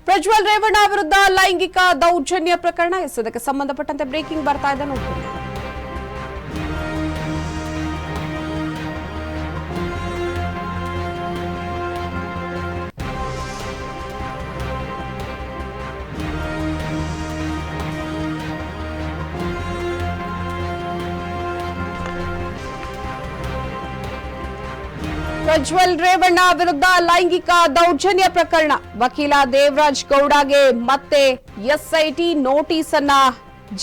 ಪ್ರಜ್ವಲ್ ರೇವಣ್ಣ ವಿರುದ್ಧ ಲೈಂಗಿಕ ದೌರ್ಜನ್ಯ ಪ್ರಕರಣ ಇದಕ್ಕೆ ಸಂಬಂಧಪಟ್ಟಂತೆ ಬ್ರೇಕಿಂಗ್ ಬರ್ತಾ ಇದೆ ನೋಡ್ತೀವಿ. ಪ್ರಜ್ವಲ್ ರೇವಣ್ಣ ವಿರುದ್ಧ ಲೈಂಗಿಕ ದೌರ್ಜನ್ಯ ಪ್ರಕರಣ ವಕೀಲ ದೇವರಾಜ್ ಗೌಡಗೆ ಮತ್ತೆ ಎಸ್ಐಟಿ ನೋಟಿಸ್ ಅನ್ನ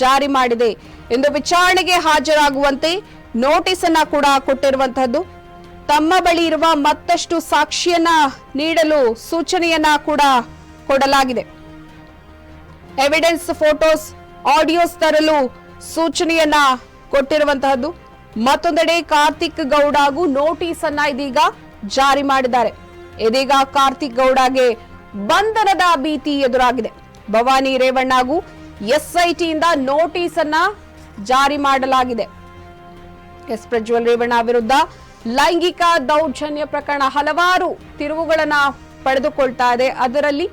ಜಾರಿ ಮಾಡಿದೆ. ಇಂದು ವಿಚಾರಣೆಗೆ ಹಾಜರಾಗುವಂತೆ ನೋಟಿಸ್ ಅನ್ನ ಕೂಡ ಕೊಟ್ಟಿರುವಂತಹದ್ದು. ತಮ್ಮ ಬಳಿ ಇರುವ ಮತ್ತಷ್ಟು ಸಾಕ್ಷಿಯನ್ನ ನೀಡಲು ಸೂಚನೆಯನ್ನ ಕೂಡ ಕೊಡಲಾಗಿದೆ. ಎವಿಡೆನ್ಸ್, ಫೋಟೋಸ್, ಆಡಿಯೋಸ್ ತರಲು ಸೂಚನೆಯನ್ನ ಕೊಟ್ಟಿರುವಂತಹದ್ದು. ಮತ್ತೊಂದೆಡೆ ಕಾರ್ತಿಕ್ ಗೌಡಗೂ ನೋಟಿಸ್ ಅನ್ನ ಇದೀಗ ಜಾರಿ ಮಾಡಿದ್ದಾರೆ. ಇದೀಗ ಕಾರ್ತಿಕ್ ಗೌಡಗೆ ಬಂಧನದ ಭೀತಿ ಎದುರಾಗಿದೆ. ಭವಾನಿ ರೇವಣ್ಣಗೂ ಎಸ್ಐಟಿಯಿಂದ ನೋಟಿಸ್ ಅನ್ನ ಜಾರಿ ಮಾಡಲಾಗಿದೆ. ಪ್ರಜ್ವಲ್ ರೇವಣ್ಣ ವಿರುದ್ಧ ಲೈಂಗಿಕ ದೌರ್ಜನ್ಯ ಪ್ರಕರಣ ಹಲವಾರು ತಿರುವುಗಳನ್ನ ಪಡೆದುಕೊಳ್ತಾ ಇದೆ. ಅದರಲ್ಲಿ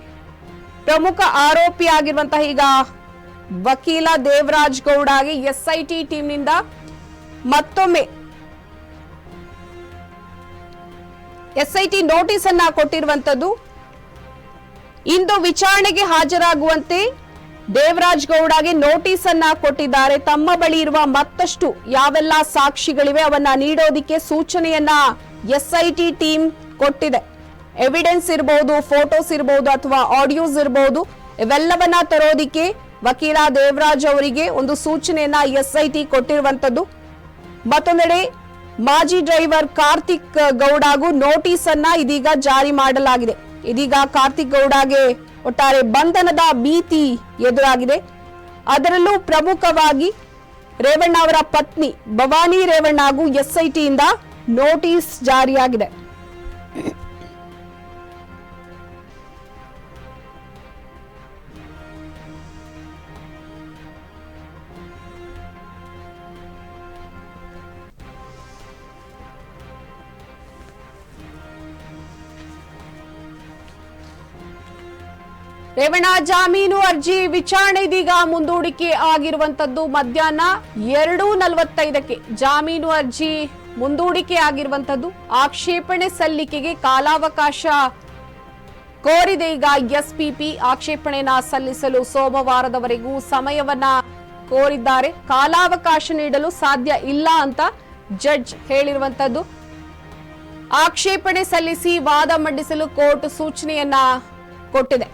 ಪ್ರಮುಖ ಆರೋಪಿಯಾಗಿರುವಂತಹ ಈಗ ವಕೀಲ ದೇವರಾಜ್ ಗೌಡಗೆ ಎಸ್ಐಟಿ ಟೀಮ್ನಿಂದ ಮತ್ತೊಮ್ಮೆ ಎಸ್ಐಟಿ ನೋಟಿಸ್ ಅನ್ನ ಕೊಟ್ಟಿರುವಂತದ್ದು. ಇಂದು ವಿಚಾರಣೆಗೆ ಹಾಜರಾಗುವಂತೆ ದೇವರಾಜ್ ಗೌಡಗೆ ನೋಟಿಸ್ ಅನ್ನ ಕೊಟ್ಟಿದ್ದಾರೆ. ತಮ್ಮ ಬಳಿ ಇರುವ ಮತ್ತಷ್ಟು ಯಾವೆಲ್ಲ ಸಾಕ್ಷಿಗಳಿವೆ ಅವನ್ನ ನೀಡೋದಿಕ್ಕೆ ಸೂಚನೆಯನ್ನ ಎಸ್ಐಟಿ ಟೀಮ್ ಕೊಟ್ಟಿದೆ. ಎವಿಡೆನ್ಸ್ ಇರಬಹುದು, ಫೋಟೋಸ್ ಇರಬಹುದು ಅಥವಾ ಆಡಿಯೋಸ್ ಇರಬಹುದು, ಇವೆಲ್ಲವನ್ನ ತರೋದಿಕ್ಕೆ ವಕೀಲ ದೇವರಾಜ್ ಅವರಿಗೆ ಒಂದು ಸೂಚನೆಯನ್ನ ಎಸ್ಐಟಿ ಕೊಟ್ಟಿರುವಂತದ್ದು. ಮತ್ತೊಂದೆಡೆ ಮಾಜಿ ಡ್ರೈವರ್ ಕಾರ್ತಿಕ್ ಗೌಡಗೂ ನೋಟಿಸ್ ಅನ್ನ ಇದೀಗ ಜಾರಿ ಮಾಡಲಾಗಿದೆ. ಇದೀಗ ಕಾರ್ತಿಕ್ ಗೌಡಗೆ ಒಟ್ಟಾರೆ ಬಂಧನದ ಭೀತಿ ಎದುರಾಗಿದೆ. ಅದರಲ್ಲೂ ಪ್ರಮುಖವಾಗಿ ರೇವಣ್ಣ ಅವರ ಪತ್ನಿ ಭವಾನಿ ರೇವಣ್ಣಗೂ ಎಸ್ಐಟಿಯಿಂದ ನೋಟಿಸ್ ಜಾರಿಯಾಗಿದೆ. ರೇವಣ್ಣ ಜಾಮೀನು ಅರ್ಜಿ ವಿಚಾರಣೆ ಇದೀಗ ಮುಂದೂಡಿಕೆ ಆಗಿರುವಂತದ್ದು. ಮಧ್ಯಾಹ್ನ 2:45ಕ್ಕೆ ಜಾಮೀನು ಅರ್ಜಿ ಮುಂದೂಡಿಕೆ ಆಗಿರುವಂತದ್ದು. ಆಕ್ಷೇಪಣೆ ಸಲ್ಲಿಕೆಗೆ ಕಾಲಾವಕಾಶ ಕೋರಿದೆ ಈಗ ಎಸ್ಪಿಪಿ. ಆಕ್ಷೇಪಣೆಯನ್ನ ಸಲ್ಲಿಸಲು ಸೋಮವಾರದವರೆಗೂ ಸಮಯವನ್ನ ಕೋರಿದ್ದಾರೆ. ಕಾಲಾವಕಾಶ ನೀಡಲು ಸಾಧ್ಯ ಇಲ್ಲ ಅಂತ ಜಡ್ಜ್ ಹೇಳಿರುವಂತದ್ದು. ಆಕ್ಷೇಪಣೆ ಸಲ್ಲಿಸಿ ವಾದ ಮಂಡಿಸಲು ಕೋರ್ಟ್ ಸೂಚನೆಯನ್ನ ಕೊಟ್ಟಿದೆ.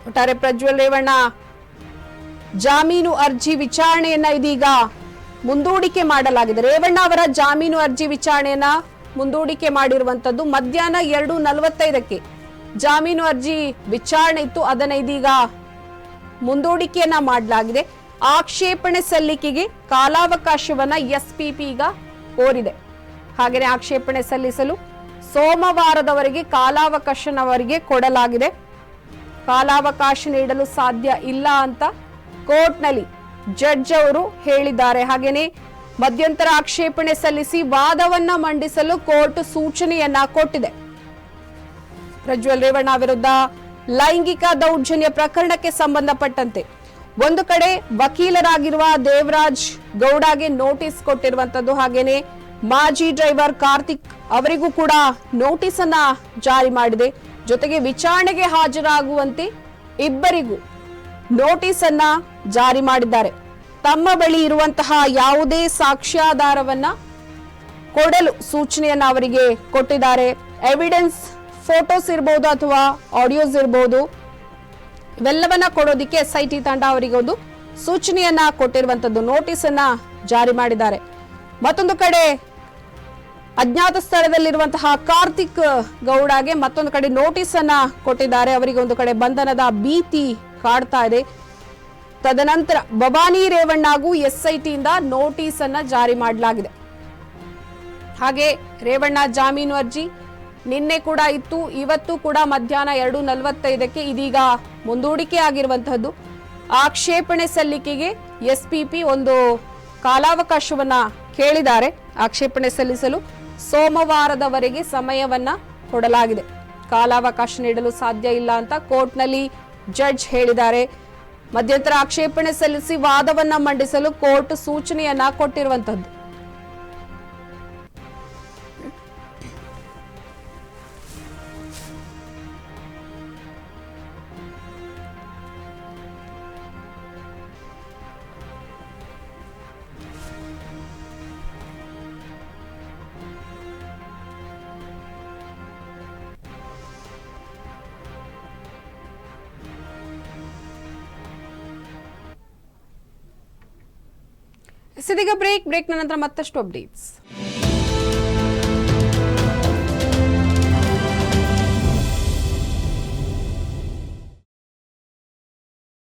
ಒಟ್ಟಾರೆ ಪ್ರಜ್ವಲ್ ರೇವಣ್ಣ ಜಾಮೀನು ಅರ್ಜಿ ವಿಚಾರಣೆಯನ್ನ ಇದೀಗ ಮುಂದೂಡಿಕೆ ಮಾಡಲಾಗಿದೆ. ರೇವಣ್ಣ ಅವರ ಜಾಮೀನು ಅರ್ಜಿ ವಿಚಾರಣೆಯನ್ನ ಮುಂದೂಡಿಕೆ ಮಾಡಿರುವಂತದ್ದು. ಮಧ್ಯಾಹ್ನ 2:45ಕ್ಕೆ ಜಾಮೀನು ಅರ್ಜಿ ವಿಚಾರಣೆ ಇತ್ತು, ಅದನ್ನ ಇದೀಗ ಮುಂದೂಡಿಕೆಯನ್ನ ಮಾಡಲಾಗಿದೆ. ಆಕ್ಷೇಪಣೆ ಸಲ್ಲಿಕೆಗೆ ಕಾಲಾವಕಾಶವನ್ನ ಎಸ್ಪಿಪಿ ಈಗ ಕೋರಿದೆ. ಹಾಗೆಯೇ ಆಕ್ಷೇಪಣೆ ಸಲ್ಲಿಸಲು ಸೋಮವಾರದವರೆಗೆ ಕಾಲಾವಕಾಶನವರಿಗೆ ಕೊಡಲಾಗಿದೆ. ಕಾಲಾವಕಾಶ ನೀಡಲು ಸಾಧ್ಯ ಇಲ್ಲ ಅಂತ ಕೋರ್ಟ್ನಲ್ಲಿ ಜಡ್ಜ್ ಅವರು ಹೇಳಿದ್ದಾರೆ. ಹಾಗೇನೆ ಮಧ್ಯಂತರ ಆಕ್ಷೇಪಣೆ ಸಲ್ಲಿಸಿ ವಾದವನ್ನ ಮಂಡಿಸಲು ಕೋರ್ಟ್ ಸೂಚನೆಯನ್ನ ಕೊಟ್ಟಿದೆ. ಪ್ರಜ್ವಲ್ ರೇವಣ್ಣ ವಿರುದ್ಧ ಲೈಂಗಿಕ ದೌರ್ಜನ್ಯ ಪ್ರಕರಣಕ್ಕೆ ಸಂಬಂಧಪಟ್ಟಂತೆ ಒಂದು ಕಡೆ ವಕೀಲರಾಗಿರುವ ದೇವರಾಜ್ ಗೌಡಗೆ ನೋಟಿಸ್ ಕೊಟ್ಟಿರುವಂತದ್ದು. ಹಾಗೇನೆ ಮಾಜಿ ಡ್ರೈವರ್ ಕಾರ್ತಿಕ್ ಅವರಿಗೂ ಕೂಡ ನೋಟಿಸ್ ಅನ್ನ ಜಾರಿ ಮಾಡಿದೆ. ಜೊತೆಗೆ ವಿಚಾರಣೆಗೆ ಹಾಜರಾಗುವಂತೆ ಇಬ್ಬರಿಗೂ ನೋಟಿಸ್ ಅನ್ನ ಜಾರಿ ಮಾಡಿದ್ದಾರೆ. ತಮ್ಮ ಬಳಿ ಇರುವಂತಹ ಯಾವುದೇ ಸಾಕ್ಷ್ಯಾಧಾರವನ್ನ ಕೊಡಲು ಸೂಚನೆಯನ್ನ ಅವರಿಗೆ ಕೊಟ್ಟಿದ್ದಾರೆ. ಎವಿಡೆನ್ಸ್, ಫೋಟೋಸ್ ಇರಬಹುದು ಅಥವಾ ಆಡಿಯೋಸ್ ಇರಬಹುದು, ಇವೆಲ್ಲವನ್ನ ಕೊಡೋದಿಕ್ಕೆ ಎಸ್ಐಟಿ ತಂಡ ಅವರಿಗೆ ಒಂದು ಸೂಚನೆಯನ್ನ ಕೊಟ್ಟಿರುವಂತದ್ದು. ನೋಟಿಸ್ ಅನ್ನ ಜಾರಿ ಮಾಡಿದ್ದಾರೆ. ಮತ್ತೊಂದು ಕಡೆ ಅಜ್ಞಾತ ಸ್ಥಳದಲ್ಲಿರುವಂತಹ ಕಾರ್ತಿಕ್ ಗೌಡಗೆ ಮತ್ತೊಂದು ಕಡೆ ನೋಟಿಸ್ ಅನ್ನ ಕೊಟ್ಟಿದ್ದಾರೆ. ಅವರಿಗೆ ಒಂದು ಕಡೆ ಬಂಧನದ ಭೀತಿ ಕಾಡ್ತಾ ಇದೆ. ತದನಂತರ ಭವಾನಿ ರೇವಣ್ಣಗೂ ಎಸ್ಐಟಿಯಿಂದ ನೋಟಿಸ್ ಅನ್ನ ಜಾರಿ ಮಾಡಲಾಗಿದೆ. ಹಾಗೆ ರೇವಣ್ಣ ಜಾಮೀನು ಅರ್ಜಿ ನಿನ್ನೆ ಕೂಡ ಇತ್ತು, ಇವತ್ತು ಕೂಡ ಮಧ್ಯಾಹ್ನ 2:45ಕ್ಕೆ ಇದೀಗ ಮುಂದೂಡಿಕೆ ಆಗಿರುವಂತಹದ್ದು. ಆಕ್ಷೇಪಣೆ ಸಲ್ಲಿಕೆಗೆ ಎಸ್ಪಿಪಿ ಒಂದು ಕಾಲಾವಕಾಶವನ್ನ ಕೇಳಿದ್ದಾರೆ. ಆಕ್ಷೇಪಣೆ ಸಲ್ಲಿಸಲು ಸೋಮವಾರದವರೆಗೆ ಸಮಯವನ್ನ ಕೊಡಲಾಗಿದೆ. ಕಾಲಾವಕಾಶ ನೀಡಲು ಸಾಧ್ಯ ಇಲ್ಲ ಅಂತ ಕೋರ್ಟ್ನಲ್ಲಿ ಜಡ್ಜ್ ಹೇಳಿದ್ದಾರೆ. ಮಧ್ಯಂತರ ಆಕ್ಷೇಪಣೆ ಸಲ್ಲಿಸಿ ವಾದವನ್ನ ಮಂಡಿಸಲು ಕೋರ್ಟ್ ಸೂಚನೆಯನ್ನ ಕೊಟ್ಟಿರುವಂತದ್ದು. ಇದೀಗ ಬ್ರೇಕ್ನ ನಂತರ ಮತ್ತಷ್ಟು ಅಪ್ಡೇಟ್ಸ್.